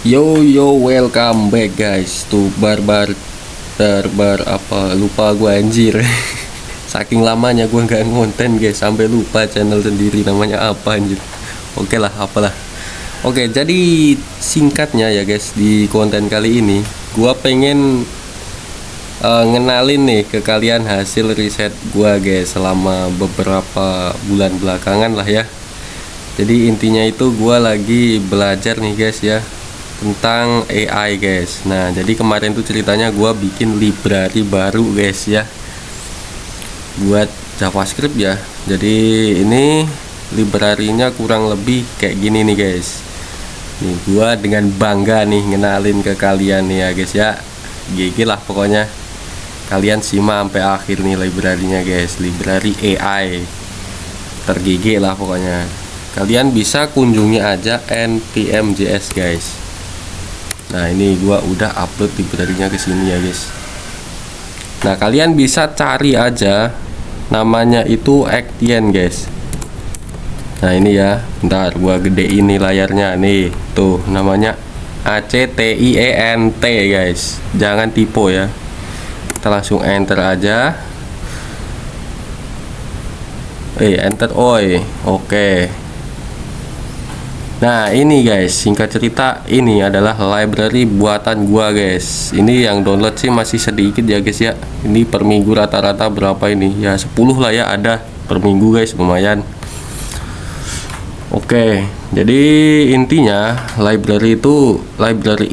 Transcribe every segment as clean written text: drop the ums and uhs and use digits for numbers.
Yo, welcome back guys to barbar apa lupa gua anjir. Saking lamanya gua nggak ngonten guys, sampai lupa channel sendiri namanya apa anjir. Oke lah, apalah. Oke, jadi singkatnya ya guys, di konten kali ini gua pengen ngenalin nih ke kalian hasil riset gua guys selama beberapa bulan belakangan lah ya. Jadi intinya itu gua lagi belajar nih guys ya tentang AI guys. Nah, jadi kemarin tuh ceritanya gua bikin library baru guys ya, buat JavaScript ya. Jadi ini library-nya kurang lebih kayak gini nih guys. Nih gua dengan bangga nih ngenalin ke kalian nih ya guys ya. GG lah pokoknya. Kalian simak sampai akhir nih library-nya guys. Library AI tergigi lah pokoknya. Kalian bisa kunjungi aja npm.js guys. Nah, ini gua udah upload library-nya ke sini ya guys. Nah, kalian bisa cari aja namanya itu Actien guys. Nah, ini ya, bentar gua gedein nih layarnya nih. Tuh, namanya ACTIENT guys. Jangan tipe ya. Kita langsung enter aja. Enter oi. Oke. Nah, ini guys, singkat cerita ini adalah library buatan gua guys. Ini yang download sih masih sedikit ya guys ya. Ini per minggu rata-rata berapa ini? Ya 10 lah ya ada per minggu guys, lumayan. Oke, jadi intinya library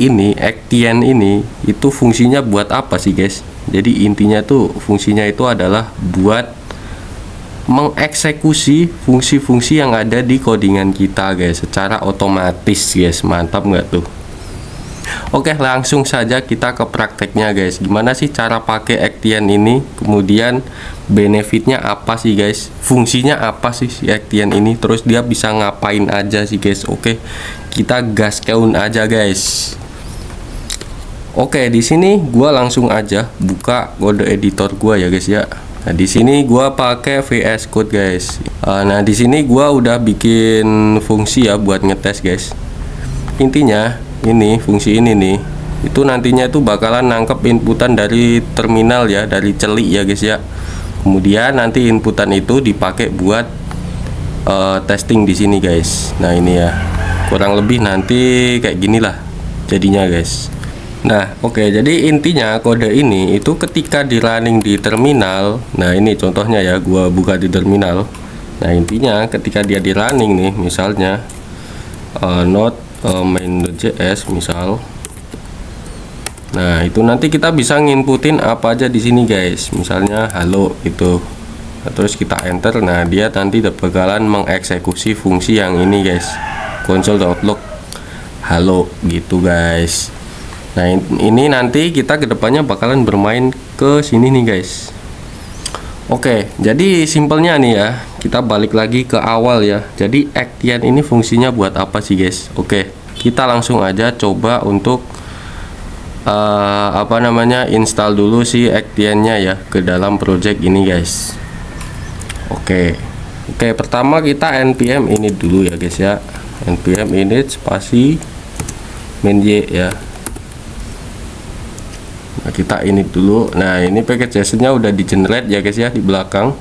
ini Actien ini itu fungsinya buat apa sih guys? Jadi intinya tuh fungsinya itu adalah buat mengeksekusi fungsi-fungsi yang ada di codingan kita guys secara otomatis guys. Mantap nggak tuh? Oke, langsung saja kita ke prakteknya guys. Gimana sih cara pakai Actien ini, kemudian benefitnya apa sih guys, fungsinya apa sih si Actien ini, terus dia bisa ngapain aja sih guys. Oke, kita gaskeun aja guys. Oke, di sini gua langsung aja buka kode editor gua ya guys ya. Nah, di sini gua pakai VS Code guys. Nah, di sini gua udah bikin fungsi ya buat ngetes guys. Intinya ini fungsi ini nih, itu nantinya itu bakalan nangkep inputan dari terminal ya, dari celik ya guys ya. Kemudian nanti inputan itu dipakai buat testing di sini guys. Nah, ini ya. Kurang lebih nanti kayak gini lah jadinya guys. Nah, oke, jadi intinya kode ini itu ketika di running di terminal. Nah, ini contohnya ya, gua buka di terminal. Nah, intinya ketika dia di running nih, misalnya node main.js misal. Nah, itu nanti kita bisa nginputin apa aja di sini guys. Misalnya halo gitu. Nah, terus kita enter. Nah, dia nanti bakalan mengeksekusi fungsi yang ini guys. Console.log halo gitu guys. Nah, ini nanti kita kedepannya bakalan bermain ke sini nih guys. Oke, jadi simpelnya nih ya, kita balik lagi ke awal ya. Jadi Actien ini fungsinya buat apa sih guys? Oke, kita langsung aja coba untuk install dulu si Actiennya ya ke dalam project ini guys. Oke, pertama kita npm init dulu ya guys ya. Npm init spasi main y ya. Nah, kita init dulu. Nah, ini package JSON-nya udah di generate ya guys ya di belakang.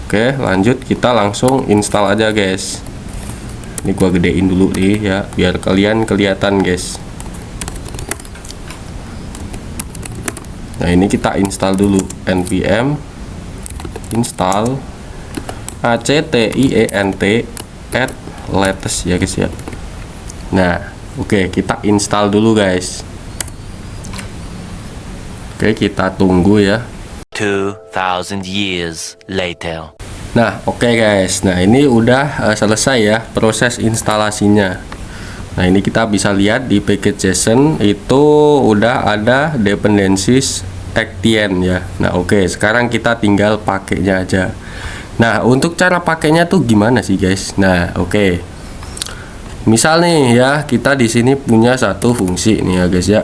Oke, lanjut kita langsung install aja guys. Ini gua gedein dulu nih ya biar kalian kelihatan guys. Nah, ini kita install dulu npm install actient add latest ya guys ya. Nah, oke, kita install dulu guys. Oke, kita tunggu ya. 2000 years later. Nah, oke guys. Nah, ini udah selesai ya proses instalasinya. Nah, ini kita bisa lihat di package JSON itu udah ada dependencies Actien ya. Nah, oke, sekarang kita tinggal pakainya aja. Nah, untuk cara pakainya tuh gimana sih guys? Nah, oke. Misal nih ya, kita di sini punya satu fungsi nih ya guys ya.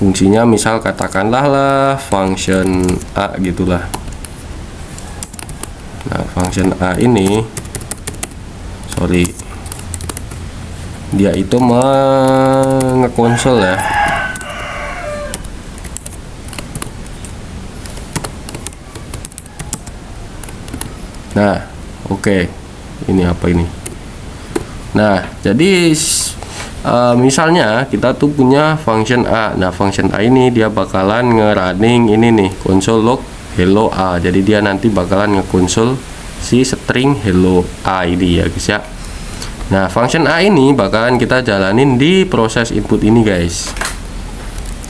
Fungsinya misal katakanlah lah function A gitulah. Nah, function A ini dia itu ngekonsol ya. Nah, oke. Ini apa ini? Nah, jadi misalnya kita tuh punya function A. Nah, function A ini dia bakalan nge-running ini nih, console log hello A. Jadi dia nanti bakalan ngekonsol si string hello A ini ya guys ya. Nah, function A ini bakalan kita jalanin di proses input ini guys.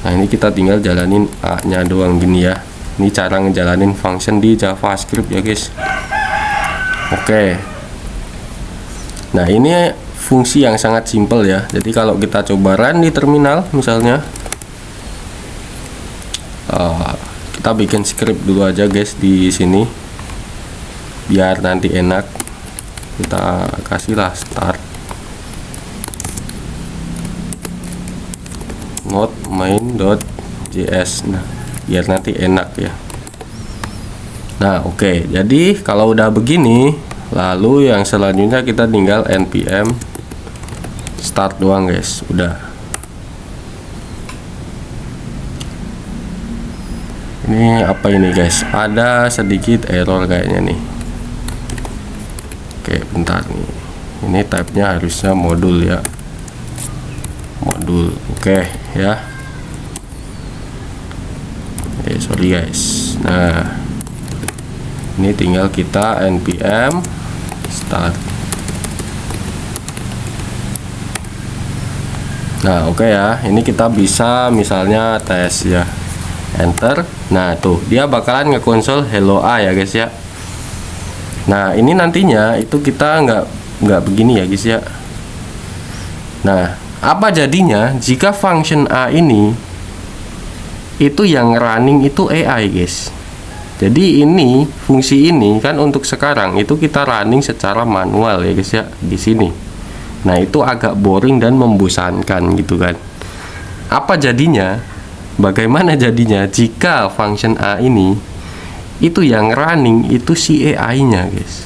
Nah, ini kita tinggal jalanin A-nya doang gini ya. Ini cara ngejalanin function di JavaScript ya guys. Oke. Nah, ini fungsi yang sangat simpel ya. Jadi kalau kita coba run di terminal misalnya, kita bikin script dulu aja guys di sini, biar nanti enak. Kita kasihlah start node main.js. Nah, biar nanti enak ya. Nah, oke. Jadi kalau udah begini, lalu yang selanjutnya kita tinggal npm start doang guys. Udah. Ini apa ini guys? Ada sedikit error kayaknya nih. Oke, bentar nih. Ini type-nya harusnya modul ya. Modul. Oke ya. Sorry guys. Nah, ini tinggal kita npm start. Nah, oke ya. Ini kita bisa misalnya tes ya. Enter. Nah, tuh dia bakalan ngekonsol hello A ya guys ya. Nah, ini nantinya itu kita nggak begini ya guys ya. Nah, apa jadinya jika function A ini itu yang running itu AI guys. Jadi ini fungsi ini kan untuk sekarang itu kita running secara manual ya guys ya di sini. Nah, itu agak boring dan membosankan gitu kan. Apa jadinya? Bagaimana jadinya jika function A ini itu yang running itu si AI-nya guys,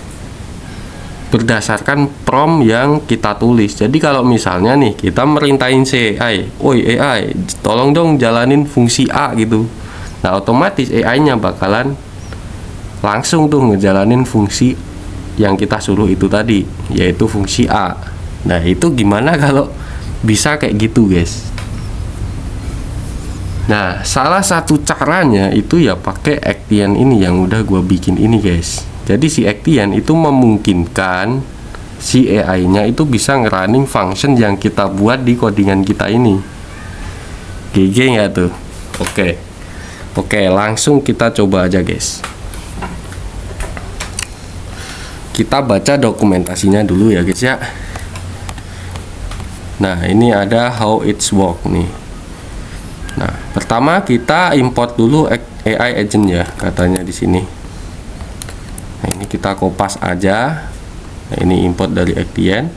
berdasarkan prompt yang kita tulis. Jadi kalau misalnya nih kita merintahin si AI, "Oi AI, tolong dong jalanin fungsi A" gitu. Nah, otomatis AI-nya bakalan langsung tuh ngejalanin fungsi yang kita suruh itu tadi, yaitu fungsi A. Nah, itu gimana kalau bisa kayak gitu guys? Nah, salah satu caranya itu ya pakai Actien ini yang udah gua bikin ini guys. Jadi si Actien itu memungkinkan si AI-nya itu bisa ngerunning function yang kita buat di codingan kita ini. GG nggak tuh? Oke, langsung kita coba aja guys. Kita baca dokumentasinya dulu ya guys ya. Nah, ini ada how it's work nih. Nah, pertama kita import dulu AI agent ya, katanya di sini. Nah, ini kita kopas aja. Nah, ini import dari Actien.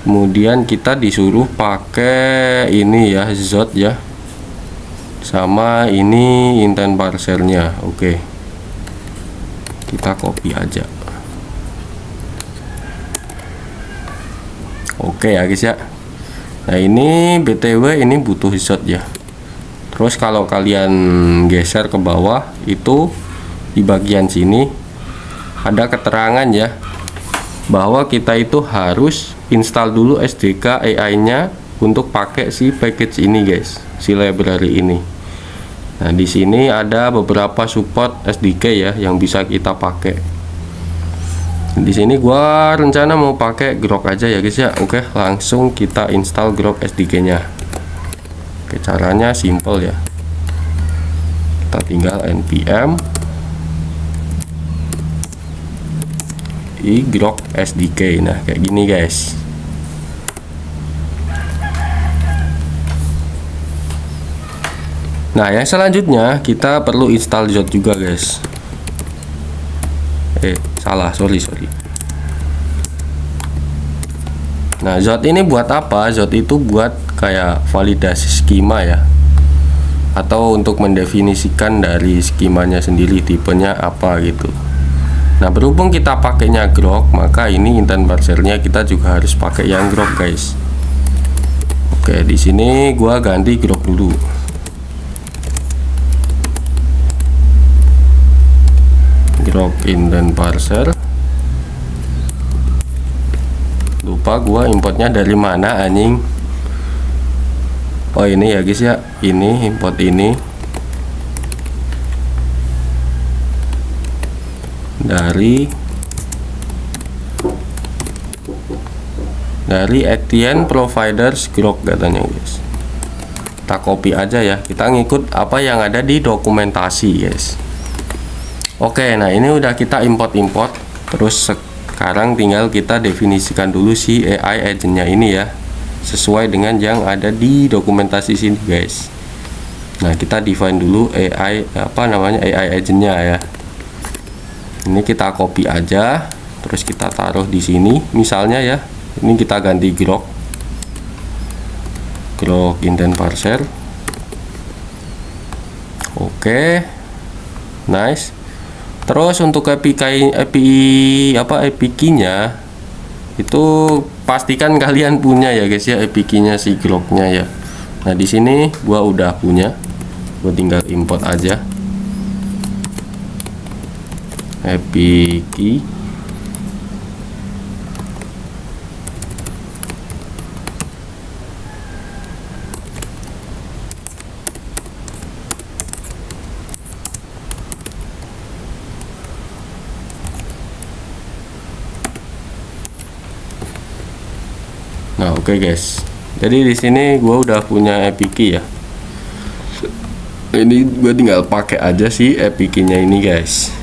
Kemudian kita disuruh pakai ini ya, Zot ya. Sama ini intent parsernya. Oke. Kita copy aja. Oke ya guys ya. Nah, ini BTW ini butuh Zot ya. Terus kalau kalian geser ke bawah itu di bagian sini ada keterangan ya bahwa kita itu harus install dulu SDK AI-nya untuk pakai si package ini guys, si library ini. Nah, di sini ada beberapa support SDK ya yang bisa kita pakai. Di sini gua rencana mau pakai Grok aja ya guys ya. Oke, langsung kita install Grok SDK-nya. Oke, caranya simple ya. Kita tinggal npm Grok SDK. Nah, kayak gini guys. Nah, yang selanjutnya kita perlu install Zot juga guys. Sorry. Nah, Zot ini buat apa? Zot itu buat kayak validasi skema ya, atau untuk mendefinisikan dari skemanya sendiri tipenya apa gitu. Nah, berhubung kita pakainya grok, maka ini intent parsernya kita juga harus pakai yang grok, guys. Oke, di sini gua ganti grok dulu. Grok intent parser. Lupa gua importnya dari mana anjing. Oh, ini ya guys ya. Ini import ini dari Etienne Providers Grok katanya guys. Kita copy aja ya, kita ngikut apa yang ada di dokumentasi guys. Oke, nah ini udah kita import. Terus sekarang tinggal kita definisikan dulu si AI agentnya ini ya, sesuai dengan yang ada di dokumentasi sini guys. Nah, kita define dulu AI agentnya ya. Ini kita copy aja, terus kita taruh di sini misalnya ya. Ini kita ganti grok intent parser. Oke, nice. Terus untuk API key-nya itu pastikan kalian punya ya guys ya, API key-nya si groknya ya. Nah, di sini gua udah punya, gua tinggal import aja API key. Nah, oke guys. Jadi di sini gua udah punya API key ya. Ini gua tinggal pakai aja sih API key-nya ini guys.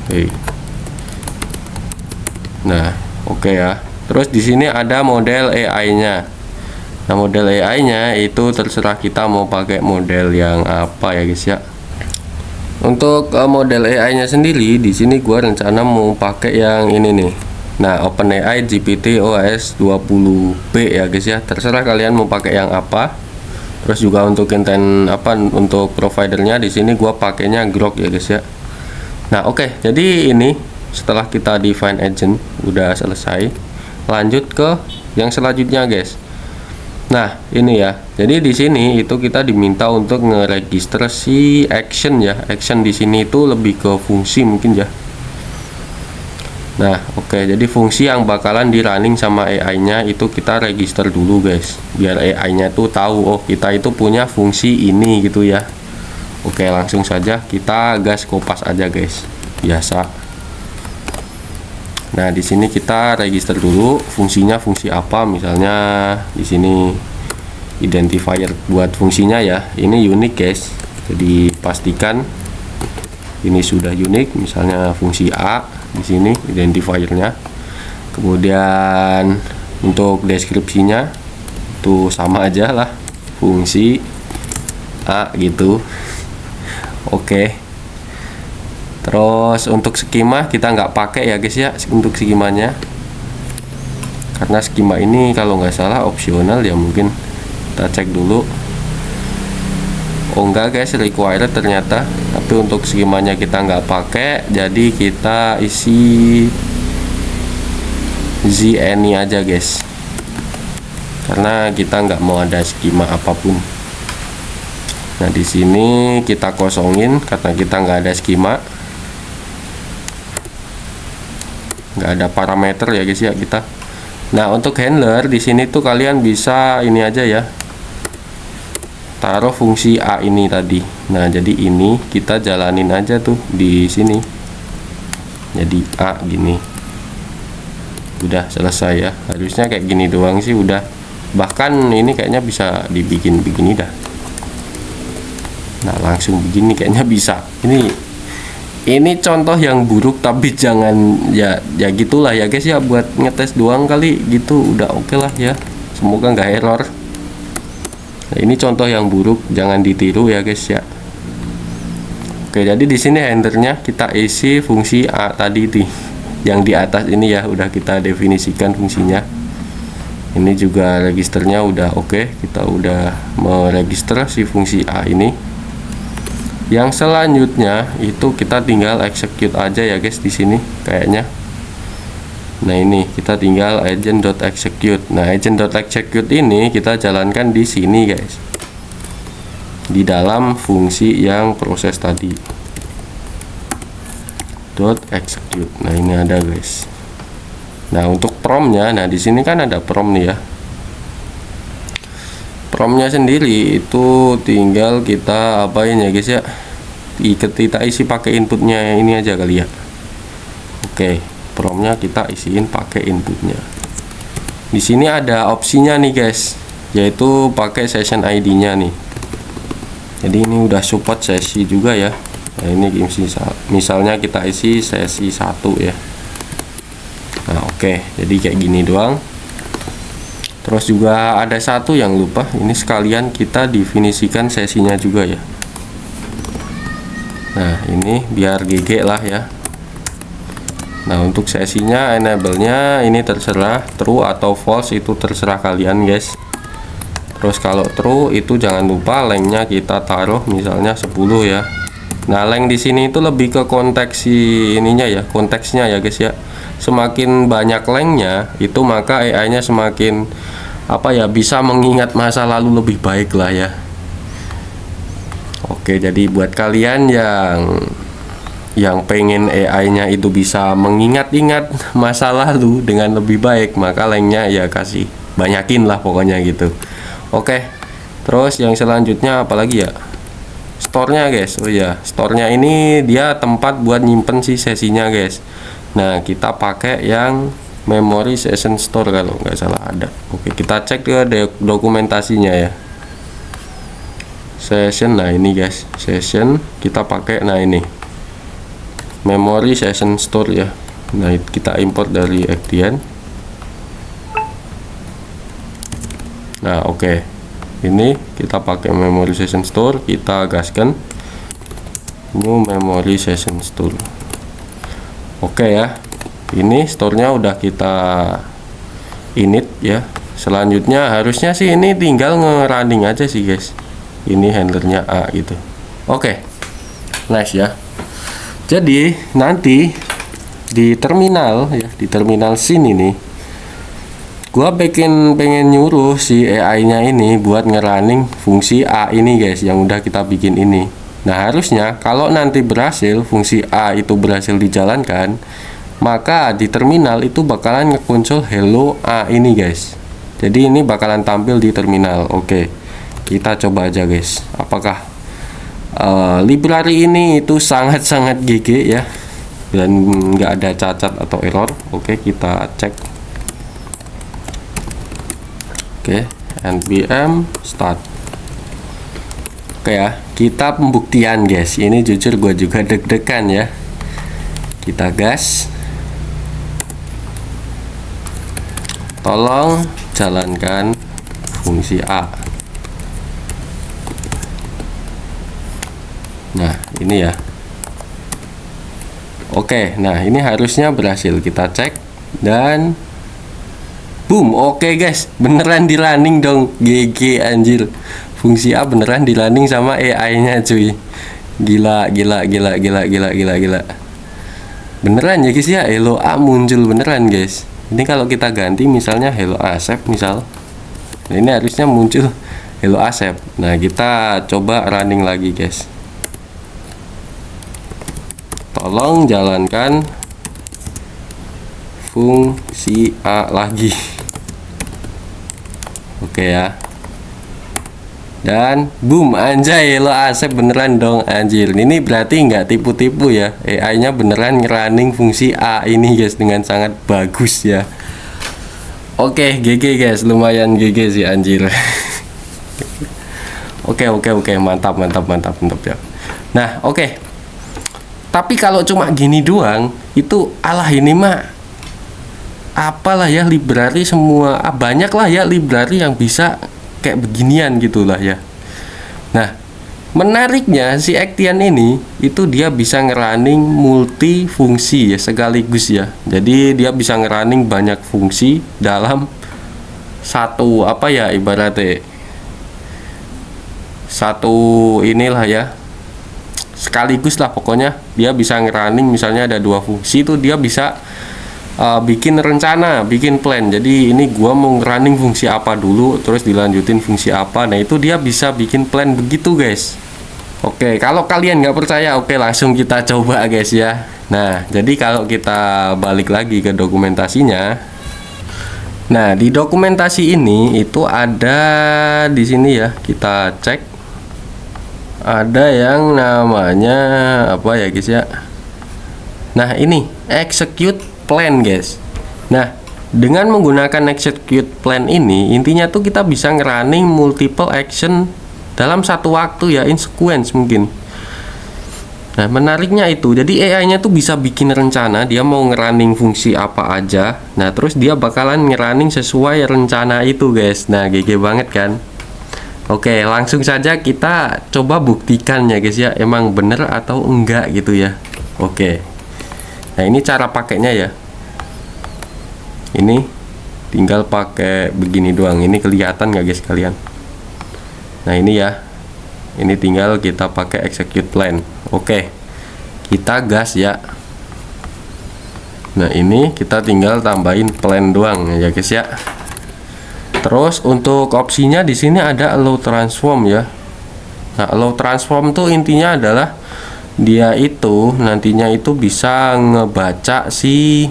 Oke. Nah, oke ya. Terus di sini ada model AI-nya. Nah, model AI-nya itu terserah kita mau pakai model yang apa ya guys ya. Untuk model AI-nya sendiri di sini gua rencana mau pakai yang ini nih. Nah, OpenAI GPT-OS 20B ya guys ya. Terserah kalian mau pakai yang apa. Terus juga untuk untuk providernya di sini gua pakainya Grok ya guys ya. Nah, oke. Jadi ini setelah kita define agent udah selesai. Lanjut ke yang selanjutnya guys. Nah, ini ya. Jadi di sini itu kita diminta untuk ngeregister si action ya. Action di sini itu lebih ke fungsi mungkin ya. Nah, oke, jadi fungsi yang bakalan di running sama AI-nya itu kita register dulu guys, biar AI-nya tuh tahu oh kita itu punya fungsi ini gitu ya. Oke, langsung saja kita gas kopas aja guys, biasa. Nah, di sini kita register dulu fungsinya fungsi apa, misalnya di sini identifier buat fungsinya ya. Ini unik guys, jadi pastikan ini sudah unik, misalnya fungsi A. Di sini identifiernya. Kemudian untuk deskripsinya itu sama aja lah, fungsi A gitu. Oke. Terus untuk skema kita nggak pakai ya guys ya untuk skemanya, karena skema ini kalau nggak salah opsional ya, mungkin kita cek dulu. Oh enggak guys, required ternyata. Tapi untuk skemanya kita nggak pakai, jadi kita isi ZNI aja guys, karena kita nggak mau ada skema apapun. Nah, di sini kita kosongin karena kita nggak ada skema, nggak ada parameter ya guys ya kita. Nah, untuk handler di sini tuh kalian bisa ini aja ya, taruh fungsi A ini tadi. Nah, jadi ini kita jalanin aja tuh di sini. Jadi A gini. Udah selesai ya. Harusnya kayak gini doang sih udah. Bahkan ini kayaknya bisa dibikin begini dah. Nah, langsung begini kayaknya bisa. Ini contoh yang buruk, tapi jangan ya gitulah ya guys ya, buat ngetes doang kali gitu udah oke lah ya. Semoga nggak error. Nah, ini contoh yang buruk, jangan ditiru ya guys ya. Oke, jadi di sini handlernya kita isi fungsi A tadi nih, yang di atas ini ya udah kita definisikan fungsinya. Ini juga registernya udah oke, kita udah meregister si fungsi A ini. Yang selanjutnya itu kita tinggal execute aja ya guys di sini kayaknya. Nah ini kita tinggal agent.execute. Nah agent.execute ini kita jalankan di sini guys, di dalam fungsi yang proses tadi .execute. Nah ini ada guys. Nah untuk promnya, nah di sini kan ada prom nih ya. Promnya sendiri itu tinggal kita apain ya guys ya, kita isi pakai inputnya ini aja kali ya. Oke, promnya kita isiin pakai inputnya. Di sini ada opsinya nih guys, yaitu pakai session ID-nya nih. Jadi ini udah support sesi juga ya. Nah ini misalnya kita isi sesi 1 ya. Nah oke, jadi kayak gini doang. Terus juga ada satu yang lupa, ini sekalian kita definisikan sesinya juga ya. Nah ini biar GG lah ya. Nah untuk sesinya enable-nya ini terserah true atau false, itu terserah kalian guys. Terus kalau true itu jangan lupa lengthnya kita taruh misalnya 10 ya. Nah length di sini itu lebih ke konteks ininya ya, konteksnya ya guys ya. Semakin banyak lengthnya itu maka AI-nya semakin apa ya, bisa mengingat masa lalu lebih baik lah ya. Oke, jadi buat kalian yang pengen AI-nya itu bisa mengingat-ingat masa lalu dengan lebih baik, maka lengthnya ya kasih banyakin lah pokoknya gitu. Oke, terus yang selanjutnya apalagi ya, store-nya guys. Oh ya, store-nya ini dia tempat buat nyimpen si sesinya guys. Nah kita pakai yang memory session store kalau nggak salah ada. Oke, kita cek ke dokumentasinya ya. Session, nah ini guys, session kita pakai, nah ini memory session store ya. Nah kita import dari Actian. Nah oke, ini kita pakai memory session store, kita gaskan new memory session store. Oke ya, ini store-nya udah kita init ya. Selanjutnya harusnya sih ini tinggal nge-running aja sih guys. Ini handlernya A gitu. Oke, nice ya. Jadi nanti di terminal ya, di terminal sini nih, gua pengen nyuruh si AI-nya ini buat nge-running fungsi A ini guys, yang udah kita bikin ini. Nah harusnya kalau nanti berhasil, fungsi A itu berhasil dijalankan, maka di terminal itu bakalan nge-console hello A ini guys. Jadi ini bakalan tampil di terminal. Oke, kita coba aja guys, apakah library ini itu sangat-sangat GG ya, dan nggak ada cacat atau error. Oke, kita cek. Oke, npm start. Oke ya, kita pembuktian guys. Ini jujur gue juga deg-degan ya. Kita gas. Tolong jalankan fungsi A. Nah ini ya. Oke, nah ini harusnya berhasil. Kita cek dan boom. Oke guys, beneran di running dong. GG anjir, fungsi A beneran di running sama AI-nya cuy. Gila. Beneran ya guys ya, hello A muncul beneran guys. Ini kalau kita ganti misalnya hello Asep misal, nah ini harusnya muncul hello Asep. Nah kita coba running lagi guys. Tolong jalankan fungsi A lagi. Oke ya. Dan boom, anjay, hello Asep beneran dong anjir. Ini berarti nggak tipu-tipu ya, AI-nya beneran ngerunning fungsi A ini guys dengan sangat bagus ya. Oke, GG guys, lumayan GG sih anjir. Oke, mantap ya. Nah oke, tapi kalau cuma gini doang itu alah, ini mah apalah ya, library semua banyak lah ya library yang bisa kayak beginian gitulah ya. Nah menariknya si Actian ini itu dia bisa ngerunning multifungsi ya sekaligus ya. Jadi dia bisa ngerunning banyak fungsi dalam satu apa ya, ibaratnya satu inilah ya, sekaligus lah, pokoknya dia bisa ngerunning misalnya ada dua fungsi itu dia bisa bikin rencana, bikin plan. Jadi ini gua mau running fungsi apa dulu terus dilanjutin fungsi apa. Nah itu dia bisa bikin plan begitu guys. Oke, kalau kalian nggak percaya, oke langsung kita coba guys ya. Nah jadi kalau kita balik lagi ke dokumentasinya, nah di dokumentasi ini itu ada di sini ya, kita cek ada yang namanya apa ya guys ya. Nah ini execute plan guys. Nah dengan menggunakan execute plan ini intinya tuh kita bisa ngerunning multiple action dalam satu waktu ya, in sequence mungkin. Nah menariknya itu jadi AI nya tuh bisa bikin rencana dia mau ngerunning fungsi apa aja. Nah terus dia bakalan ngerunning sesuai rencana itu guys. Nah GG banget kan. Oke, langsung saja kita coba buktikan ya guys ya, emang bener atau enggak gitu ya. Oke. Nah, ini cara pakainya ya. Ini tinggal pakai begini doang. Ini kelihatan nggak guys kalian? Nah, ini ya. Ini tinggal kita pakai execute plan. Oke. Kita gas ya. Nah, ini kita tinggal tambahin plan doang ya guys ya. Terus untuk opsinya di sini ada allow transform ya. Nah, allow transform tuh intinya adalah dia itu nantinya itu bisa ngebaca si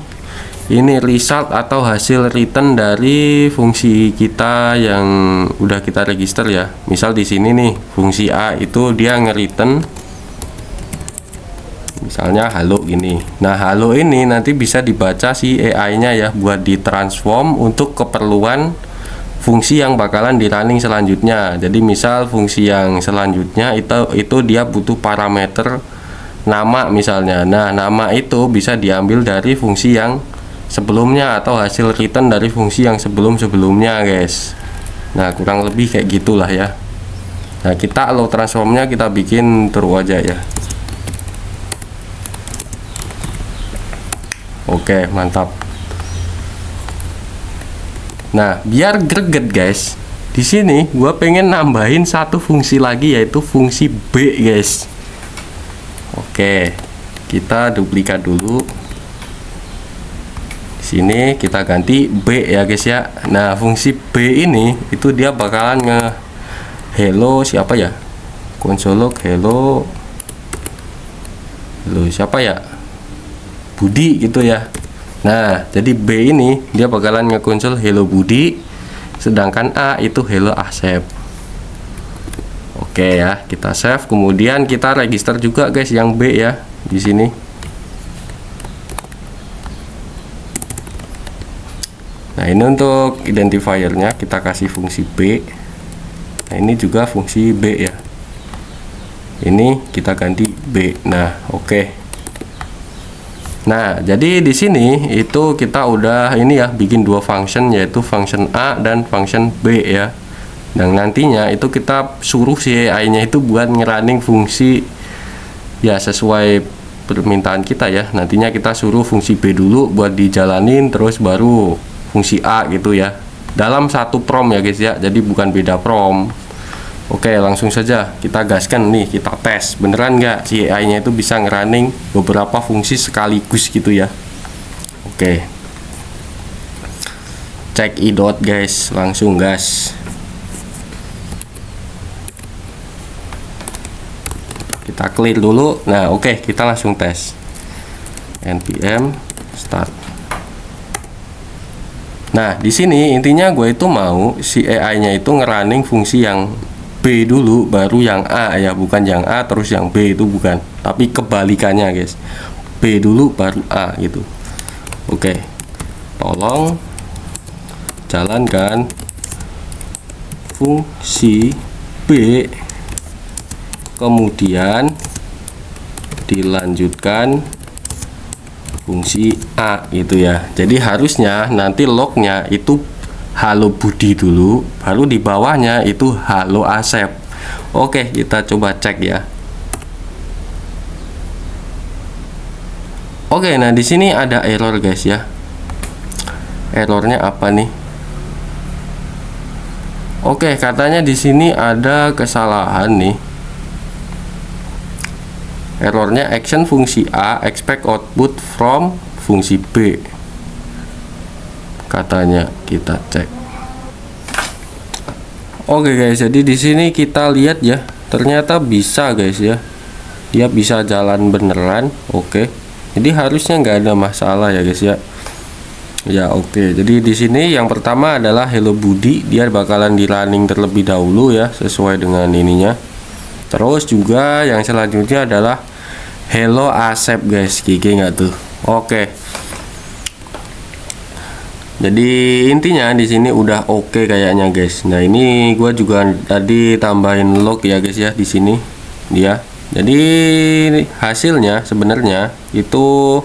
ini result atau hasil return dari fungsi kita yang udah kita register ya. Misal di sini nih fungsi A itu dia nge-return misalnya halo gini. Nah, halo ini nanti bisa dibaca si AI-nya ya buat ditransform untuk keperluan fungsi yang bakalan di running selanjutnya. Jadi misal fungsi yang selanjutnya itu dia butuh parameter nama misalnya. Nah nama itu bisa diambil dari fungsi yang sebelumnya atau hasil return dari fungsi yang sebelumnya guys. Nah kurang lebih kayak gitulah ya. Nah kita allow transformnya kita bikin true aja ya. Oke mantap. Nah, biar greget guys, di sini gua pengen nambahin satu fungsi lagi yaitu fungsi B guys. Oke, kita duplikat dulu. Di sini kita ganti B ya guys ya. Nah, fungsi B ini itu dia bakalan nge hello siapa ya? Konsolog hello siapa ya? Budi gitu ya. Nah, jadi B ini dia bakalan ngekonsol hello Budi, sedangkan A itu hello Asep. Oke ya, kita save, kemudian kita register juga guys yang B ya di sini. Nah, ini untuk identifiernya kita kasih fungsi B. Nah, ini juga fungsi B ya. Ini kita ganti B. Nah, oke. Nah, jadi di sini itu kita udah ini ya bikin dua function yaitu function A dan function B ya. Dan nantinya itu kita suruh si AI-nya itu buat ngerunning fungsi ya sesuai permintaan kita ya. Nantinya kita suruh fungsi B dulu buat dijalanin terus baru fungsi A gitu ya. Dalam satu prompt ya guys ya. Jadi bukan beda prompt. Oke, langsung saja kita gaskan nih, kita tes beneran nggak si AI-nya itu bisa ngerunning beberapa fungsi sekaligus gitu ya. Oke, cek idot guys, langsung gas. Kita clear dulu. Nah, oke, kita langsung tes. npm start. Nah, di sini intinya gue itu mau si AI-nya itu ngerunning fungsi yang B dulu baru yang A ya, bukan yang A terus yang B, itu bukan, tapi kebalikannya guys, B dulu baru A gitu. Oke, tolong jalankan fungsi B kemudian dilanjutkan fungsi A gitu ya. Jadi harusnya nanti lognya itu halo Budi dulu, baru di bawahnya itu halo Asep. Oke, kita coba cek ya. Oke, nah di sini ada error guys ya. Errornya apa nih? Oke, katanya di sini ada kesalahan nih. errornya action fungsi A expect output from fungsi B, katanya. Kita cek. Oke guys, jadi di sini kita lihat ya, ternyata bisa guys ya, dia bisa jalan beneran. Oke, jadi harusnya nggak ada masalah ya guys ya. Ya oke, jadi di sini yang pertama adalah Hello Budi, dia bakalan di running terlebih dahulu ya, sesuai dengan ininya. Terus juga yang selanjutnya adalah Hello Asep guys, gigi nggak tuh? Oke. Jadi intinya di sini udah oke kayaknya guys. Nah ini gua juga tadi tambahin log ya guys ya di sini dia. Jadi hasilnya sebenarnya itu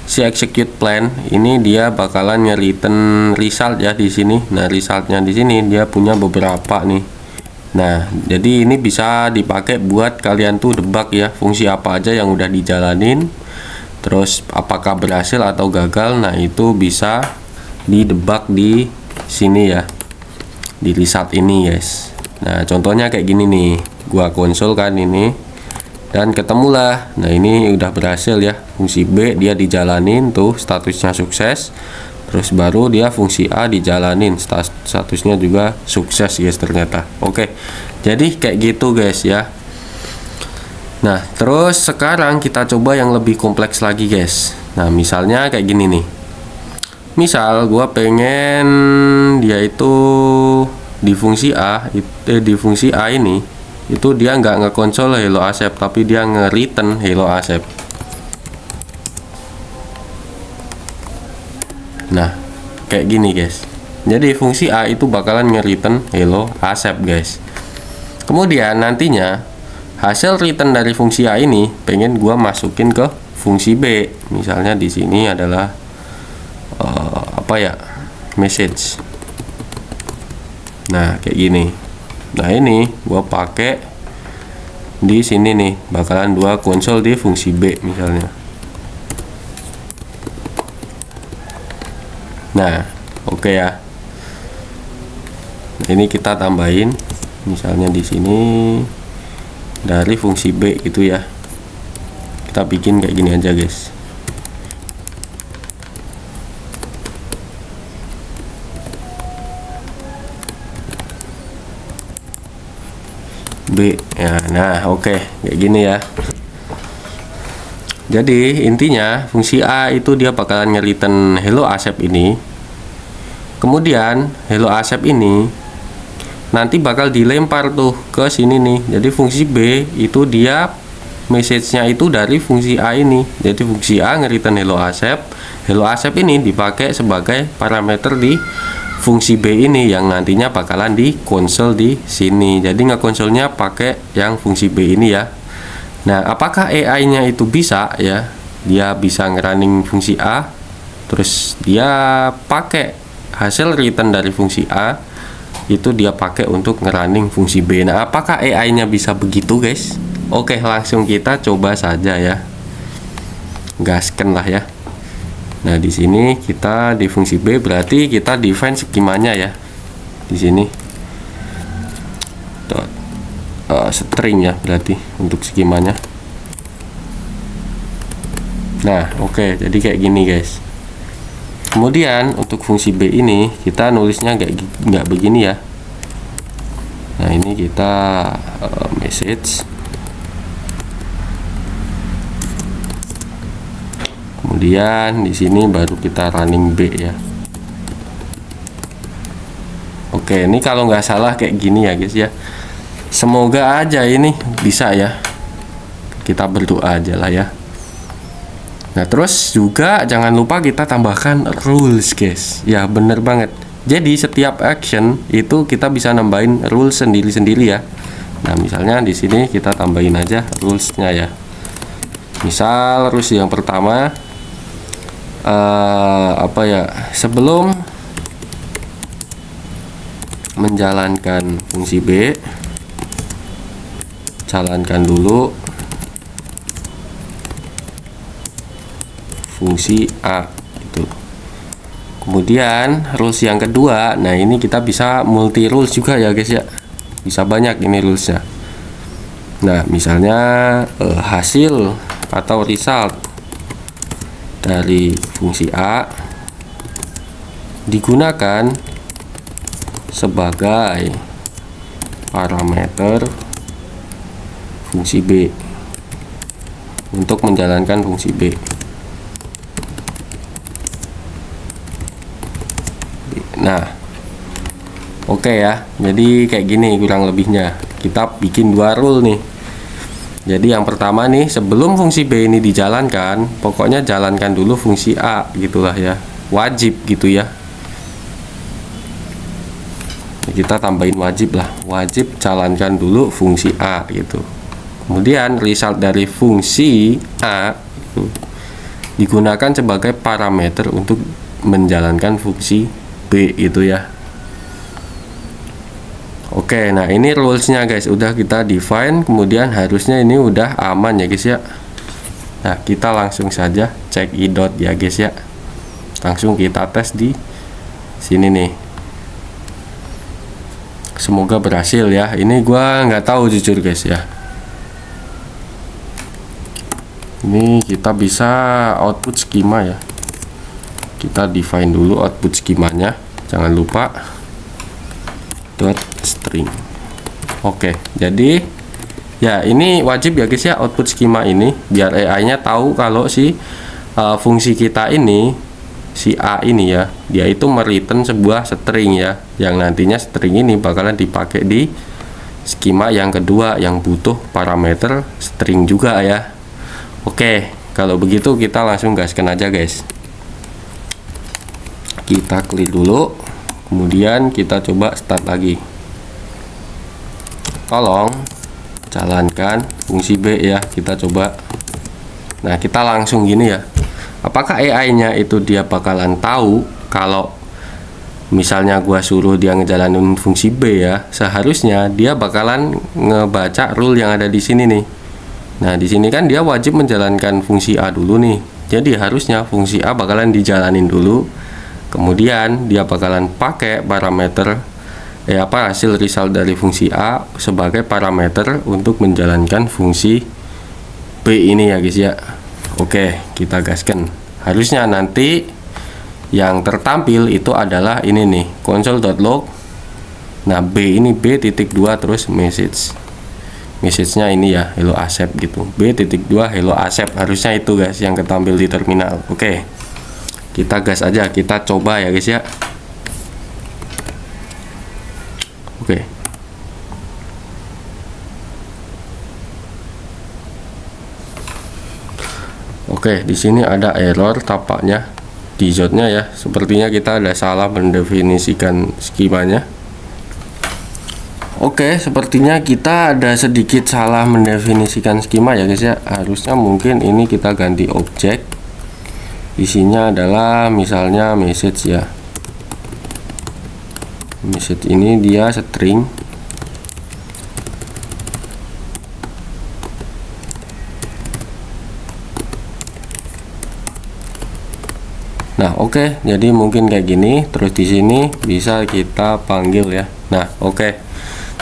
si execute plan ini dia bakalan nge-return result ya di sini. Nah resultnya di sini dia punya beberapa nih. Nah jadi ini bisa dipakai buat kalian tuh debug ya, fungsi apa aja yang udah dijalanin, terus apakah berhasil atau gagal. Nah itu bisa di debug di sini ya, di result ini guys. Nah contohnya kayak gini nih, gua konsol kan ini dan ketemulah. Nah ini udah berhasil ya, fungsi B dia dijalanin tuh, statusnya sukses. Terus baru dia fungsi A dijalanin, statusnya juga sukses guys ternyata. Oke, jadi kayak gitu guys ya. Nah terus sekarang kita coba yang lebih kompleks lagi guys. Nah misalnya kayak gini nih, misal gua pengen dia itu di fungsi A, di fungsi A ini itu dia nggak ngekonsol Hello Asep, tapi dia nge-return Hello Asep. Nah kayak gini guys, jadi fungsi A itu bakalan nge-return Hello Asep guys. Kemudian nantinya hasil return dari fungsi A ini pengen gua masukin ke fungsi B. Misalnya di sini adalah apa ya, message. Nah kayak gini. Nah ini gua pakai di sini nih, bakalan dua konsol di fungsi B misalnya. Nah oke ya. Nah, ini kita tambahin misalnya di sini dari fungsi B gitu ya. Kita bikin kayak gini aja guys. B ya. Nah oke, kayak gini ya. Jadi intinya fungsi A itu dia bakalan nge-return Hello Asep ini. Kemudian Hello Asep ini nanti bakal dilempar tuh ke sini nih. Jadi fungsi B itu dia message-nya itu dari fungsi A ini. Jadi fungsi A nge-return Hello Asep. Hello Asep ini dipakai sebagai parameter di fungsi B ini yang nantinya bakalan di konsol di sini. Jadi ngekonsolnya pakai yang fungsi B ini ya. Nah, apakah AI-nya itu bisa ya? Dia bisa ngerunning fungsi A, terus dia pakai hasil return dari fungsi A itu dia pakai untuk ngerunning fungsi B. Nah, apakah AI-nya bisa begitu, guys? Oke, langsung kita coba saja ya. Gaskan lah ya. Nah, di sini kita di fungsi B berarti kita define skemanya ya. Di sini string ya berarti untuk skemanya. Nah, oke, jadi kayak gini, guys. Kemudian untuk fungsi B ini kita nulisnya nggak begini ya. Nah, ini kita message. Kemudian di sini baru kita running B ya. Oke, ini kalau nggak salah kayak gini ya guys ya. Semoga aja ini bisa ya. Kita berdoa aja lah ya. Nah terus juga jangan lupa kita tambahkan rules guys. Ya bener banget. Jadi setiap action itu kita bisa nambahin rules sendiri-sendiri ya. Nah misalnya di sini kita tambahin aja rulesnya ya. Misal rules yang pertama apa ya, sebelum menjalankan fungsi B jalankan dulu fungsi A itu. Kemudian rules yang kedua, nah ini kita bisa multi rules juga ya guys ya, bisa banyak ini rulesnya. Nah, misalnya hasil atau result dari fungsi A digunakan sebagai parameter fungsi B untuk menjalankan fungsi B. Nah, oke ya. Jadi kayak gini kurang lebihnya. Kita bikin dua rule nih. Jadi yang pertama nih, sebelum fungsi B ini dijalankan, pokoknya jalankan dulu fungsi A gitulah ya. Wajib gitu ya. Kita tambahin wajib lah. Wajib jalankan dulu fungsi A gitu. Kemudian result dari fungsi A digunakan sebagai parameter untuk menjalankan fungsi B itu ya. Oke, nah ini rulesnya guys, udah kita define, kemudian harusnya ini udah aman ya guys ya. Nah, kita langsung saja cek idot ya guys ya. Langsung kita tes di sini nih. Semoga berhasil ya. Ini gua nggak tahu jujur guys ya. Ini kita bisa output skema ya. Kita define dulu output skemanya, jangan lupa dot string. Oke, jadi ya ini wajib ya guys ya, output skema ini biar AI-nya tahu kalau si fungsi kita ini, si A ini ya, dia itu mereturn sebuah string ya, yang nantinya string ini bakalan dipakai di skema yang kedua yang butuh parameter string juga ya. Oke, kalau begitu kita langsung gaskan aja guys. Kita clear dulu, kemudian kita coba start lagi. Tolong jalankan fungsi B ya, kita coba. Nah, kita langsung gini ya. Apakah AI-nya itu dia bakalan tahu kalau misalnya gua suruh dia ngejalanin fungsi B ya, seharusnya dia bakalan ngebaca rule yang ada di sini nih. Nah, di sini kan dia wajib menjalankan fungsi A dulu nih. Jadi harusnya fungsi A bakalan dijalanin dulu. Kemudian dia bakalan pakai parameter hasil result dari fungsi A sebagai parameter untuk menjalankan fungsi B ini ya guys ya. Oke, kita gaskan. Harusnya nanti yang tertampil itu adalah ini nih, console.log. Nah, B ini B.2 terus message-nya ini ya, hello accept gitu. B.2 hello accept, harusnya itu guys yang ketampil di terminal. Oke. Kita gas aja, kita coba ya guys ya. Oke. Oke, di sini ada error tampaknya di zone-nya ya. Sepertinya kita ada salah mendefinisikan skemanya. Oke, sepertinya kita ada sedikit salah mendefinisikan skema ya guys ya. Harusnya mungkin ini kita ganti objek. Isinya adalah misalnya message ya. Message ini dia string. Nah, oke. Jadi mungkin kayak gini, terus di sini bisa kita panggil ya. Nah, oke.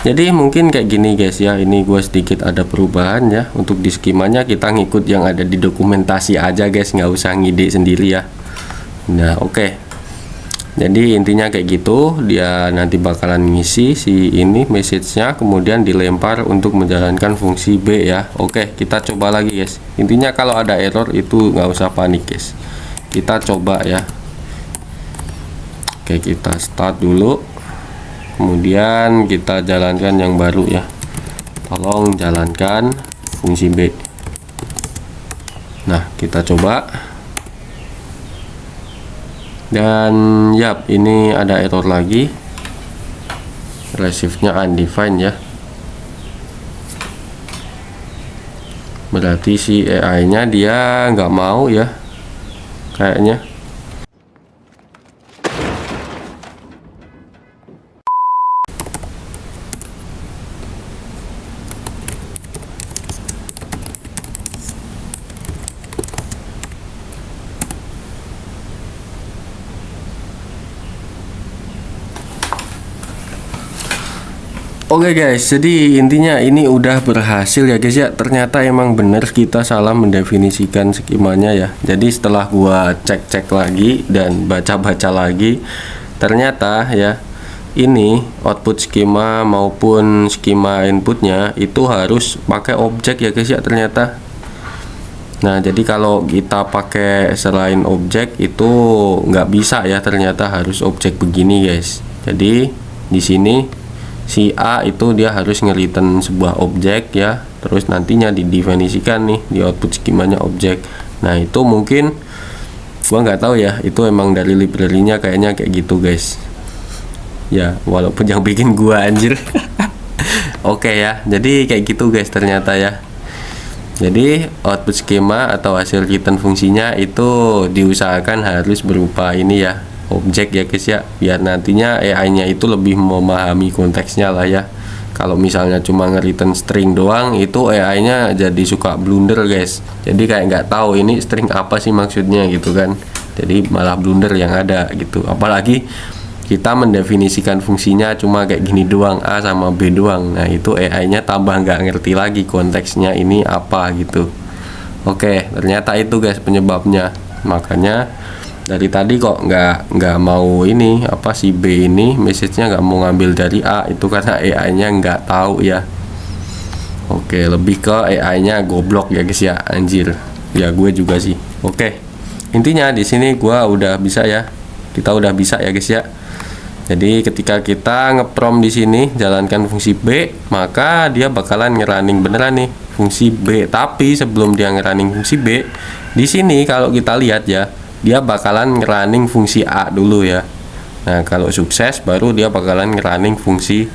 Jadi mungkin kayak gini guys ya. Ini gue sedikit ada perubahan ya. Untuk di skemanya kita ngikut yang ada di dokumentasi aja guys, nggak usah ngide sendiri ya. Nah, oke. Jadi intinya kayak gitu, dia nanti bakalan ngisi si ini message-nya, kemudian dilempar untuk menjalankan fungsi B ya. Oke, kita coba lagi guys. Intinya kalau ada error itu nggak usah panik guys. Kita coba ya. Oke, kita start dulu. Kemudian kita jalankan yang baru ya. Tolong jalankan fungsi B. Nah, kita coba. Dan yap, ini ada error lagi. Receive-nya undefined ya. Berarti si AI-nya dia nggak mau ya. Kayaknya. Oke guys, jadi intinya ini udah berhasil ya guys ya. Ternyata emang bener kita salah mendefinisikan skemanya ya. Jadi setelah gua cek-cek lagi dan baca-baca lagi, ternyata ya ini output skema maupun skema inputnya itu harus pakai objek ya guys ya ternyata. Nah jadi kalau kita pakai selain objek itu nggak bisa ya, ternyata harus objek begini guys. Jadi di sini si A itu dia harus nge-return sebuah objek ya, terus nantinya didefinisikan nih di output skemanya objek. Nah itu mungkin gua nggak tahu ya, itu emang dari library-nya kayaknya kayak gitu guys ya, walaupun yang bikin gua anjir. Oke ya, jadi kayak gitu guys ternyata ya. Jadi output skema atau hasil return fungsinya itu diusahakan harus berupa ini ya, objek ya guys ya, biar nantinya AI-nya itu lebih memahami konteksnya lah ya. Kalau misalnya cuma nge-return string doang, itu AI-nya jadi suka blunder guys. Jadi kayak nggak tahu ini string apa sih maksudnya gitu kan. Jadi malah blunder yang ada gitu. Apalagi kita mendefinisikan fungsinya cuma kayak gini doang, A sama B doang. Nah itu AI-nya tambah nggak ngerti lagi konteksnya ini apa gitu. Oke, ternyata itu guys penyebabnya. Makanya dari tadi kok nggak mau ini apa si B ini message-nya nggak mau ngambil dari A, itu karena AI-nya nggak tahu ya. Oke, lebih ke AI-nya goblok ya guys ya, anjir. Ya gue juga sih. Oke, intinya di sini gue udah bisa ya, kita udah bisa ya guys ya. Jadi ketika kita ngeprom di sini jalankan fungsi B, maka dia bakalan ngerunning beneran nih fungsi B. Tapi sebelum dia ngerunning fungsi B, di sini kalau kita lihat ya, dia bakalan ngerunning fungsi A dulu ya. Nah kalau sukses baru dia bakalan ngerunning fungsi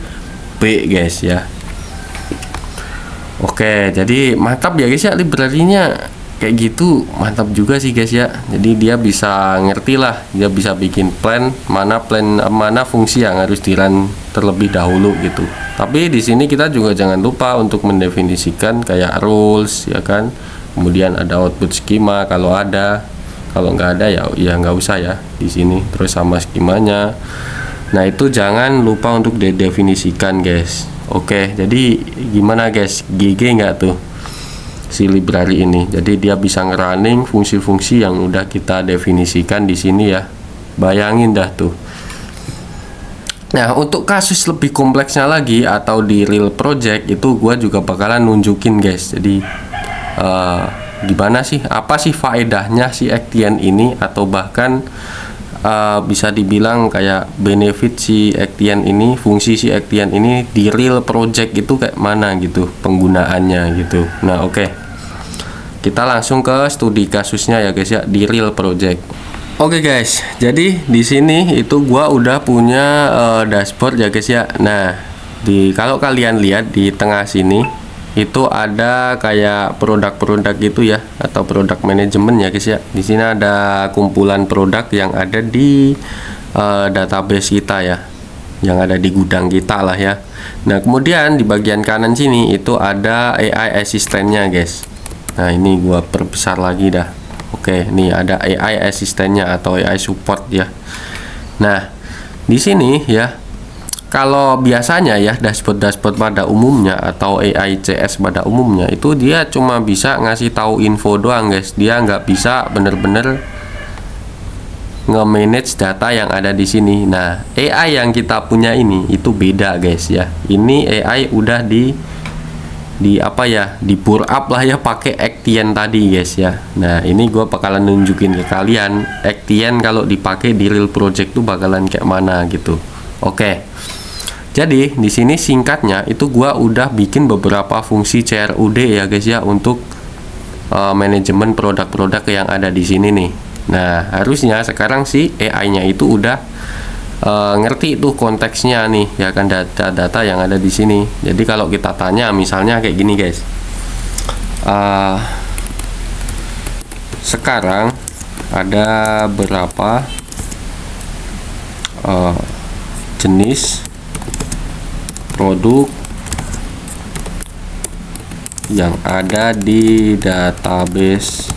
B guys ya. Oke, jadi mantap ya guys ya, library-nya kayak gitu mantap juga sih guys ya. Jadi dia bisa ngerti lah, dia bisa bikin plan mana fungsi yang harus di run terlebih dahulu gitu. Tapi di sini kita juga jangan lupa untuk mendefinisikan kayak rules ya kan. Kemudian ada output skema kalau ada. Kalau nggak ada ya nggak usah ya di sini. Terus sama skemanya. Nah itu jangan lupa untuk didefinisikan guys. Oke, jadi gimana guys? GG nggak tuh si library ini? Jadi dia bisa ngerunning fungsi-fungsi yang udah kita definisikan di sini ya. Bayangin dah tuh. Nah untuk kasus lebih kompleksnya lagi atau di real project itu gua juga bakalan nunjukin guys. Jadi gimana sih, apa sih faedahnya si Actien ini, atau bahkan bisa dibilang kayak benefit si Actien ini, fungsi si Actien ini di real project itu kayak mana gitu penggunaannya gitu. Nah oke. Kita langsung ke studi kasusnya ya guys ya di real project. Oke guys, jadi di sini itu gua udah punya dashboard ya guys ya. Nah, kalau kalian lihat di tengah sini itu ada kayak produk-produk gitu ya, atau produk manajemen ya guys ya. Di sini ada kumpulan produk yang ada di database kita ya, yang ada di gudang kita lah ya. Nah, kemudian di bagian kanan sini itu ada AI asistennya guys. Nah, ini gua perbesar lagi dah. Oke, nih ada AI asistennya atau AI support ya. Nah, di sini ya, kalau biasanya ya dashboard pada umumnya atau AI CS pada umumnya itu dia cuma bisa ngasih tahu info doang guys. Dia nggak bisa bener-bener nge-manage data yang ada di sini. Nah, AI yang kita punya ini itu beda guys ya. Ini AI udah di apa ya, di pure up lah ya pakai Actien tadi guys ya. Nah ini gue bakalan nunjukin ke kalian Actien kalau dipakai di real project tuh bakalan kayak mana gitu. Oke, jadi di sini singkatnya itu gue udah bikin beberapa fungsi CRUD ya guys ya untuk manajemen produk-produk yang ada di sini nih. Nah harusnya sekarang si AI-nya itu udah ngerti tuh konteksnya nih ya kan, data-data yang ada di sini. Jadi kalau kita tanya misalnya kayak gini guys, sekarang ada berapa jenis produk yang ada di database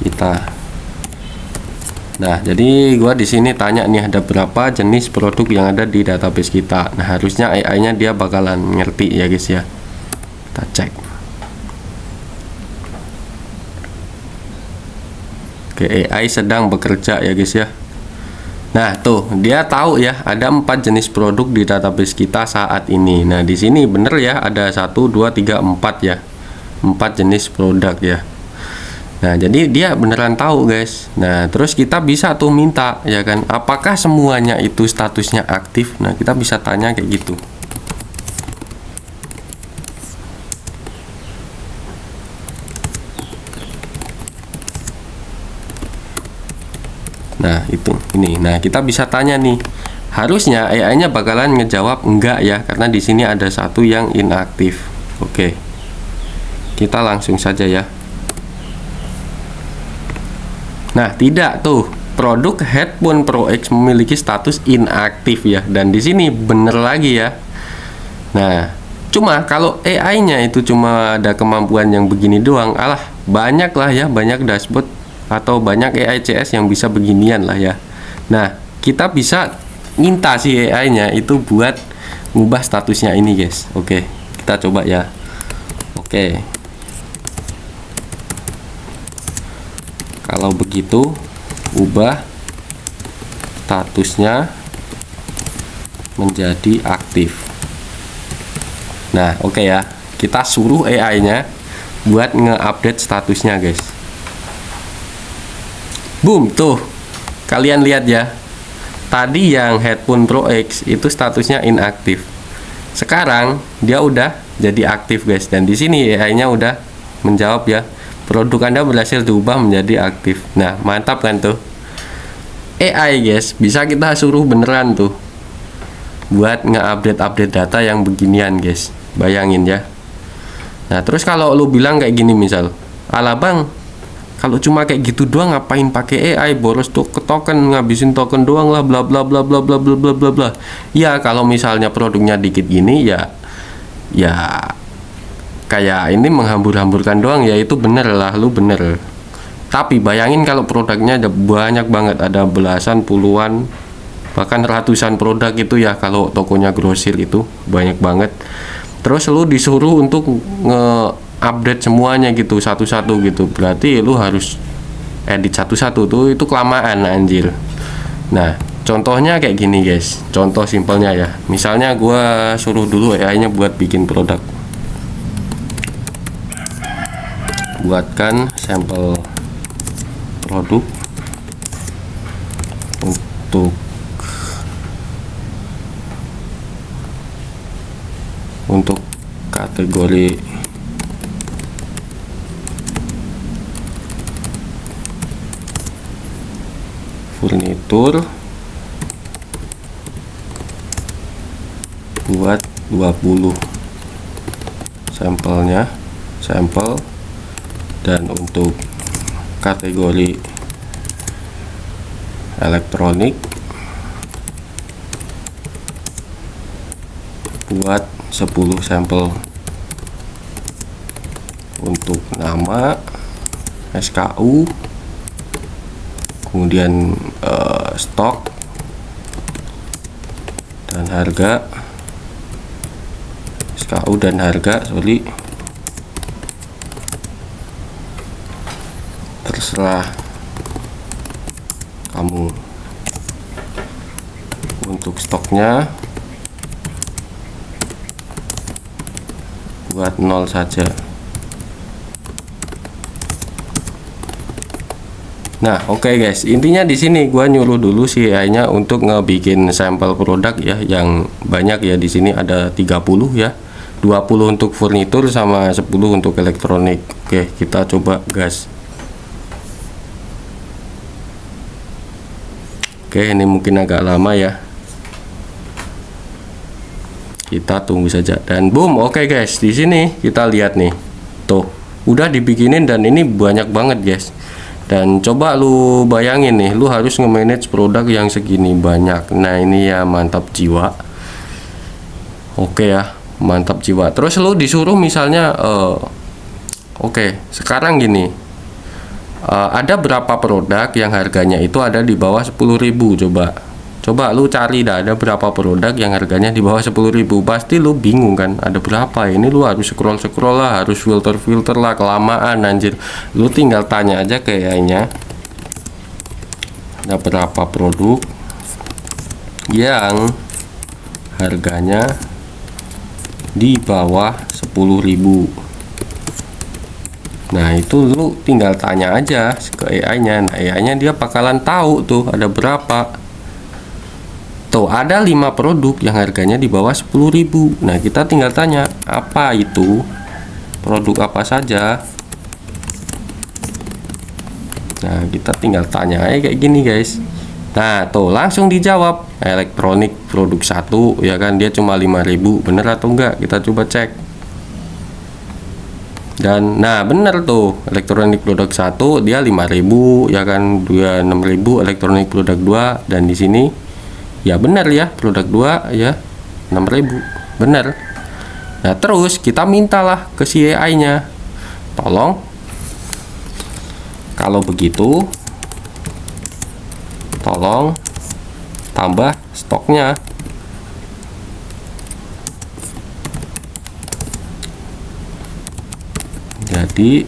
kita. Nah, jadi gua di sini tanya nih ada berapa jenis produk yang ada di database kita. Nah, harusnya AI-nya dia bakalan ngerti ya guys ya. Kita cek. Oke, AI sedang bekerja ya guys ya. Nah, tuh dia tahu ya ada 4 jenis produk di database kita saat ini. Nah, di sini bener ya ada 1 2 3 4 ya. 4 jenis produk ya. Nah, jadi dia beneran tahu guys. Nah, terus kita bisa tuh minta ya kan, apakah semuanya itu statusnya aktif? Nah, kita bisa tanya kayak gitu. Nah, ini. Nah, kita bisa tanya nih. Harusnya AI-nya bakalan ngejawab enggak ya, karena di sini ada satu yang inaktif. Oke. Kita langsung saja ya. Nah, tidak tuh. Produk Headphone Pro X memiliki status inaktif ya. Dan di sini bener lagi ya. Nah, cuma kalau AI-nya itu cuma ada kemampuan yang begini doang, alah, banyak lah ya, banyak dashboard atau banyak AI CS yang bisa beginian lah ya. Nah, kita bisa minta si AI-nya itu buat ngubah statusnya ini, guys. Oke, kita coba ya. Oke. Kalau begitu, ubah statusnya menjadi aktif. Nah, oke ya. Kita suruh AI-nya buat nge-update statusnya, guys. Boom, tuh. Kalian lihat ya. Tadi yang Headphone Pro X itu statusnya inaktif. Sekarang dia udah jadi aktif, guys. Dan di sini AI-nya udah menjawab ya. Produk Anda berhasil diubah menjadi aktif. Nah, mantap kan tuh. AI guys, bisa kita suruh beneran tuh buat nge-update data yang beginian guys. Bayangin ya. Nah, terus kalau lu bilang kayak gini misal, "Alah Bang, kalau cuma kayak gitu doang ngapain pakai AI, boros tuh ke token, ngabisin token doang lah bla bla bla bla bla bla bla bla bla." Ya, kalau misalnya produknya dikit gini ya kayak ini menghambur-hamburkan doang ya, itu bener lah, lu bener. Tapi bayangin kalau produknya ada banyak banget, ada belasan, puluhan, bahkan ratusan produk itu ya, kalau tokonya grosir itu banyak banget. Terus lu disuruh untuk nge-update semuanya gitu, satu-satu gitu. Berarti lu harus edit satu-satu tuh, itu kelamaan anjir. Nah, contohnya kayak gini guys, contoh simpelnya ya. Misalnya gua suruh dulu AI-nya buat bikin produk. Buatkan sampel produk untuk kategori furnitur, buat 20 sampelnya, sampel. Dan untuk kategori elektronik buat 10 sampel. Untuk nama, SKU, kemudian stok dan harga, SKU dan harga, sorry, terserah kamu. Untuk stoknya buat 0 saja. Nah, oke guys, intinya di sini gua nyuruh dulu si AI-nya untuk ngebikin sampel produk ya, yang banyak ya. Di sini ada 30 ya, 20 untuk furnitur sama 10 untuk elektronik. Oke, kita coba gas. Oke, ini mungkin agak lama ya. Kita tunggu saja dan boom. Oke guys, di sini kita lihat nih. Tuh, udah dibikinin dan ini banyak banget guys. Dan coba lu bayangin nih, lu harus nge-manage produk yang segini banyak. Nah, ini ya mantap jiwa. Oke ya, mantap jiwa. Terus lu disuruh misalnya oke, sekarang gini. ada berapa produk yang harganya itu ada di bawah 10.000. Coba lu cari dah, ada berapa produk yang harganya di bawah 10.000. Pasti lu bingung kan, ada berapa. Ini lu harus scroll lah, harus filter lah, kelamaan anjir. Lu tinggal tanya aja kayaknya ada berapa produk yang harganya di bawah 10.000. Nah, itu lu tinggal tanya aja ke AI-nya. Nah, AI-nya dia bakalan tahu tuh ada berapa. Tuh, ada 5 produk yang harganya di bawah 10.000. Nah, kita tinggal tanya, apa itu? Produk apa saja? Nah, kita tinggal tanya aja kayak gini, guys. Nah, tuh langsung dijawab. Elektronik produk 1, ya kan, dia cuma 5.000. Bener atau enggak? Kita coba cek. Dan nah, bener tuh. Elektronik produk 1 dia 5.000, ya kan, 26.000. Elektronik produk 2, dan di sini ya benar ya, produk 2 ya 6.000, benar. Nah, terus kita mintalah ke si AI-nya, tolong kalau begitu tolong tambah stoknya. Jadi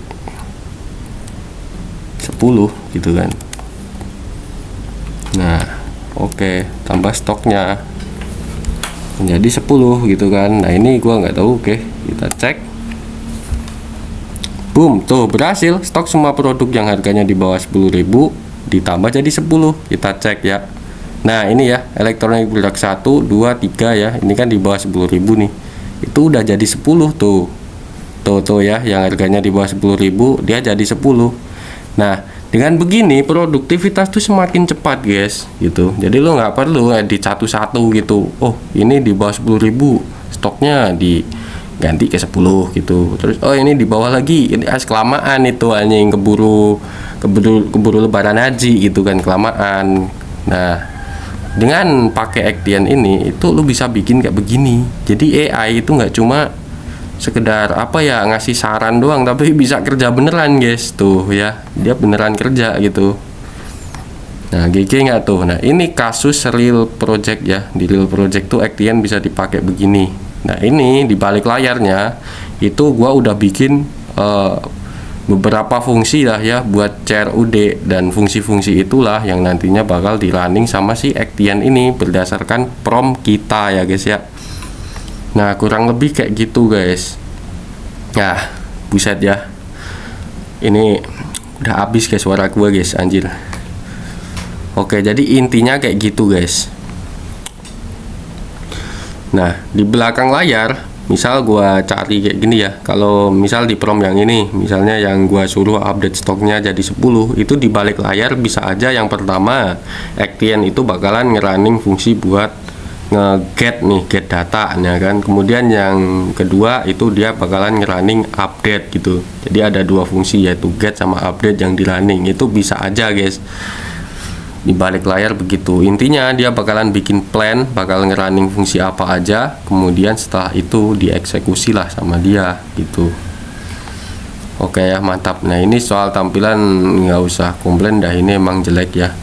10 gitu kan. Nah, oke, tambah stoknya menjadi 10 gitu kan. Nah, ini gua nggak tahu. Oke, kita cek. Boom, tuh berhasil. Stok semua produk yang harganya di bawah 10.000 ditambah jadi 10. Kita cek ya. Nah, ini ya, elektronik produk 1, 2, 3 ya. Ini kan di bawah 10.000 nih. Itu udah jadi 10 tuh. Tuh ya, yang harganya di bawah 10.000 dia jadi 10. Nah, dengan begini produktivitas tuh semakin cepat, guys, gitu. Jadi lo nggak perlu edit satu-satu gitu. Oh, ini di bawah 10.000, stoknya diganti ke 10 gitu. Terus oh, ini di bawah lagi, ini kelamaan itu anjing, keburu lebaran haji gitu kan, kelamaan. Nah, dengan pakai Actian ini itu lo bisa bikin kayak begini. Jadi AI itu nggak cuma sekedar apa ya, ngasih saran doang, tapi bisa kerja beneran, guys. Tuh ya, dia beneran kerja gitu. Nah, GG nggak tuh. Nah, ini kasus real project ya. Di real project tuh Actian bisa dipakai begini. Nah, ini di balik layarnya itu gua udah bikin beberapa fungsi lah ya buat CRUD, dan fungsi-fungsi itulah yang nantinya bakal di running sama si Actian ini berdasarkan prompt kita ya, guys ya. Nah, kurang lebih kayak gitu, guys. Nah, buset ya. Ini udah habis, guys, suara gua, guys, anjir. Oke, jadi intinya kayak gitu, guys. Nah, di belakang layar, misal gua cari kayak gini ya. Kalau misal di prompt yang ini, misalnya yang gua suruh update stoknya jadi 10, itu di balik layar bisa aja yang pertama Actian itu bakalan ngerunning fungsi buat nge-get nih, get data ya kan. Kemudian yang kedua itu dia bakalan ngerunning update gitu. Jadi ada dua fungsi, yaitu get sama update yang di running. Itu bisa aja, guys, di balik layar begitu. Intinya dia bakalan bikin plan, bakal ngerunning fungsi apa aja, kemudian setelah itu dieksekusi lah sama dia gitu. Oke ya, mantap. Nah, ini soal tampilan nggak usah komplain dah, ini emang jelek ya.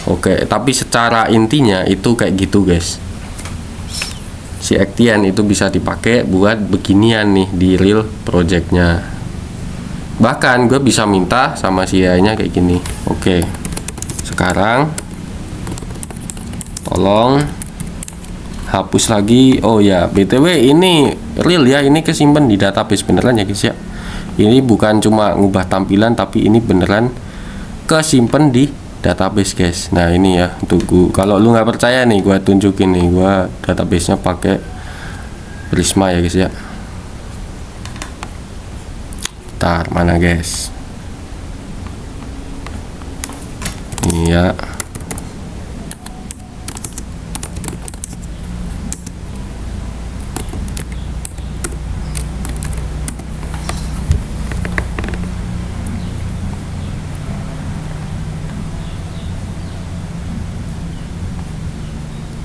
Oke, tapi secara intinya itu kayak gitu, guys. Si Actian itu bisa dipakai buat beginian nih di real projectnya. Bahkan gue bisa minta sama si AI-nya kayak gini. Oke, sekarang tolong hapus lagi. Oh ya, BTW ini real ya, ini kesimpan di database beneran ya, guys ya. Ini bukan cuma ngubah tampilan, tapi ini beneran kesimpan di database, guys. Nah, ini ya, tunggu. Kalau lu nggak percaya nih, gua tunjukin nih. Gua databasenya pakai Prisma ya, guys ya. Ntar mana, guys? Iya.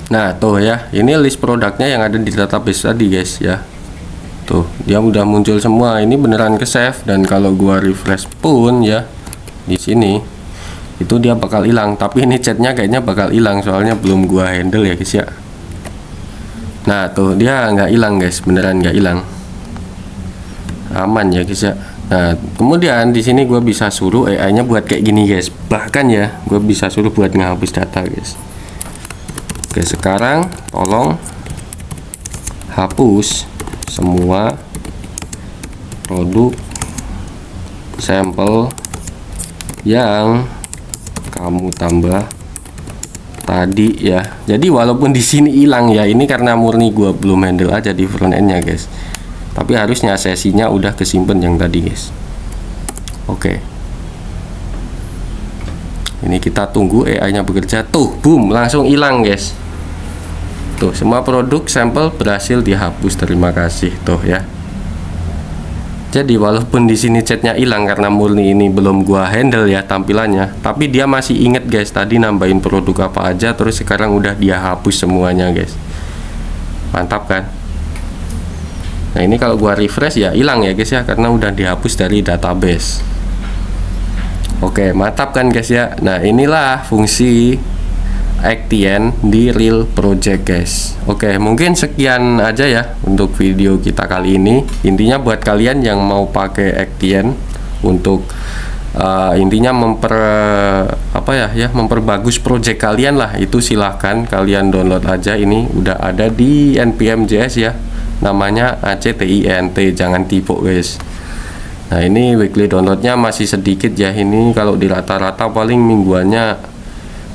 Nah, tuh ya, ini list produknya yang ada di database tadi, guys ya. Tuh, dia udah muncul semua. Ini beneran ke save, dan kalau gua refresh pun ya, di sini itu dia bakal hilang, tapi ini catnya kayaknya bakal hilang soalnya belum gua handle ya guys ya. Nah tuh dia nggak hilang guys, beneran nggak hilang, aman ya guys ya. Nah kemudian di sini gua bisa suruh AI-nya buat kayak gini guys, bahkan ya gua bisa suruh buat ngehapus data guys. Oke, sekarang tolong hapus semua produk sampel yang kamu tambah tadi ya. Jadi walaupun di sini hilang ya, ini karena murni gua belum handle aja di front end-nya guys. Tapi harusnya sesinya udah kesimpan yang tadi guys. Oke. Ini kita tunggu AI-nya bekerja. Tuh, boom, langsung hilang guys. Tuh, semua produk sampel berhasil dihapus. Terima kasih tuh ya. Jadi walaupun di sini chatnya hilang karena murni ini belum gua handle ya tampilannya, tapi dia masih inget guys tadi nambahin produk apa aja, terus sekarang udah dia hapus semuanya guys. Mantap kan? Nah ini kalau gua refresh ya hilang ya guys ya, karena udah dihapus dari database. Oke, mantap kan guys ya. Nah inilah fungsi Actien di Real Project guys. Oke, mungkin sekian aja ya untuk video kita kali ini. Intinya buat kalian yang mau pakai Actien untuk intinya memperbagus project kalian lah, itu silahkan kalian download aja. Ini udah ada di npm.js ya, namanya Actient, jangan tipu guys. Nah ini weekly downloadnya masih sedikit ya, ini kalau di rata-rata paling mingguannya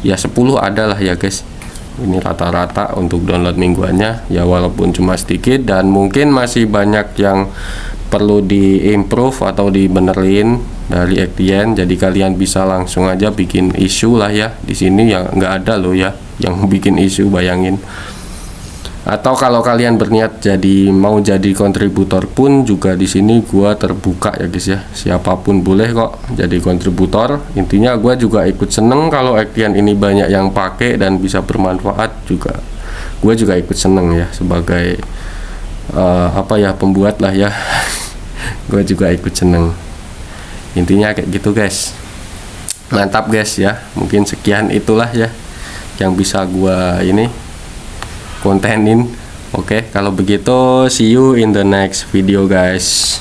ya 10 adalah ya guys. Ini rata-rata untuk download mingguannya ya, walaupun cuma sedikit dan mungkin masih banyak yang perlu diimprove atau dibenerin dari Actien. Jadi kalian bisa langsung aja bikin issue lah ya. Di sini ya nggak ada loh ya yang bikin issue, bayangin. Atau kalau kalian berniat mau jadi kontributor pun juga di sini gua terbuka ya guys ya, siapapun boleh kok jadi kontributor. Intinya gua juga ikut seneng kalau Actien ini banyak yang pakai dan bisa bermanfaat juga. Gua juga ikut seneng ya sebagai pembuat lah ya. Gua juga ikut seneng. Intinya kayak gitu guys. Mantap guys ya. Mungkin sekian itulah ya yang bisa gua kontenin. Oke, kalau begitu see you in the next video guys.